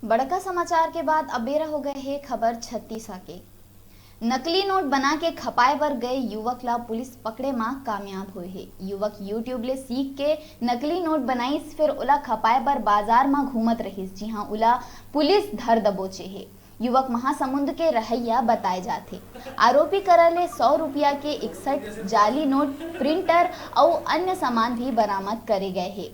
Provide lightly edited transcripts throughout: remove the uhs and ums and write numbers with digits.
बड़का समाचार के बाद अबेरा हो गए है खबर छत्तीसा के। नकली नोट बना के खपाए बर गए युवक ला पुलिस पकड़े में कामयाब हुए है। युवक यूट्यूब ले सीख के नकली नोट बनाईस, फिर ओला खपाए बर बाजार में घूमत रहीस, जी हाँ, ओला पुलिस धर दबोचे है। युवक महासमुंद के रहैया बताए जाते। आरोपी करा ले 100 रुपया के 61 जाली नोट, प्रिंटर और अन्य सामान भी बरामद करे गए है।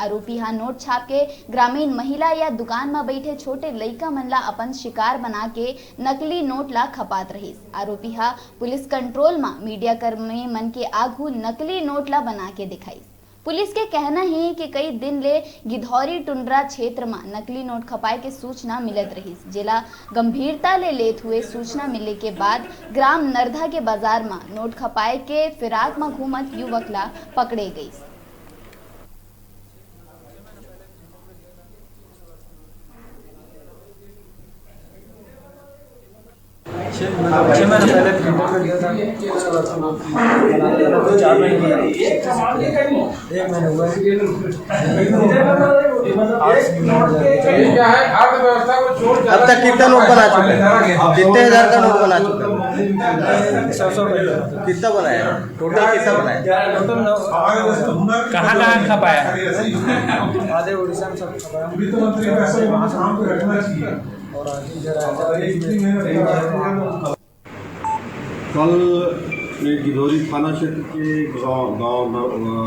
आरोपी हा नोट छाप के ग्रामीण महिला या दुकान में बैठे छोटे लइका मन ला अपन शिकार बना के नकली नोट ला खपात रहीस। आरोपी हा पुलिस कंट्रोल में मीडिया कर्मी मन के आगू नकली नोट ला बना के दिखाईस। पुलिस के कहना है कि कई दिन ले गिधौरी टुंड्रा क्षेत्र में नकली नोट खपाए के सूचना मिलत रहीस। जिला गंभीरता ले लेत हुए सूचना मिले के बाद ग्राम नरधा के बाजार में नोट खपाए के फिराक में घूमत युवक ला पकड़े गई। छह महीने पहले प्रिंटर में लिया था, 4 महीने 1 महीने हुआ है। अब तक कितना नोट बना चुके हैं? कितने हजार का नोट बना चुके हैं? 100 कितना बनाया? टोटल कितना बनाया? टोटल कहाँ खपाया? आधे उड़ीसा में सब खपाया और कल गिधौरी थाना क्षेत्र के गांव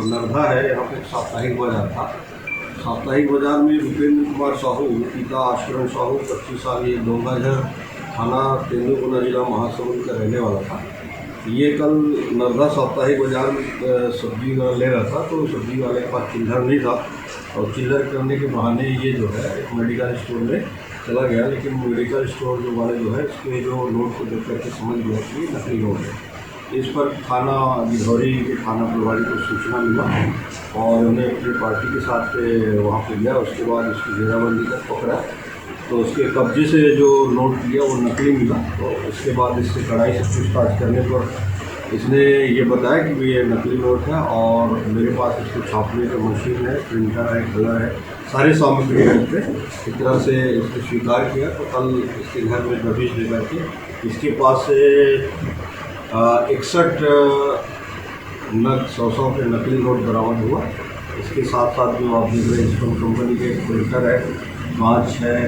नरधा है, यहाँ पे साप्ताहिक बाजार था। साप्ताहिक बाजार में भूपेंद्र कुमार साहू, पिता आश्रम साहू, 25 साल, ये डोंगाझर थाना तेंदुकुना जिला महासमुंद का रहने वाला था। ये कल नरधा साप्ताहिक बाजार में सब्जी ले रहा था, तो सब्जी वाले के पास चिल्लर नहीं था और चिल्लर करने के बहाने ये जो है एक मेडिकल स्टोर में चला गया। लेकिन मेडिकल स्टोर जो वाले जो है इसके जो नोट को देख करके समझ गया कि ये नकली नोट है। इस पर थाना गिधौरी के थाना प्रभारी को सूचना मिला और उन्हें अपनी पार्टी के साथ वहाँ पे गया। उसके बाद उसकी घेराबंदी कर पकड़ा, तो उसके कब्जे से जो नोट लिया वो नकली मिला। तो उसके बाद इससे कड़ाई से पूछताछ करने पर इसने ये बताया कि ये नकली नोट है और मेरे पास इसको छापने का मशीन है, प्रिंटर है, कलर है, सारे सामग्री है। इस तरह से इसको स्वीकार किया। तो कल इसके घर में दबिश लेकर के इसके पास से 61 नग 100 के नकली नोट बरामद हुआ। इसके साथ साथ जो आप देख रहे हैं स्टोन कंपनी के प्रिंटर है, कांच है,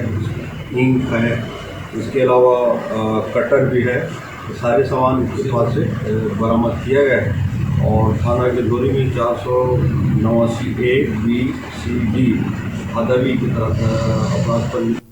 इंक है, इसके अलावा कटर भी है। सारे सामान इसके पास से बरामद किया गया है और थाना गिधौरी में 489 A, B, C, D आदि की तरह अपराध पर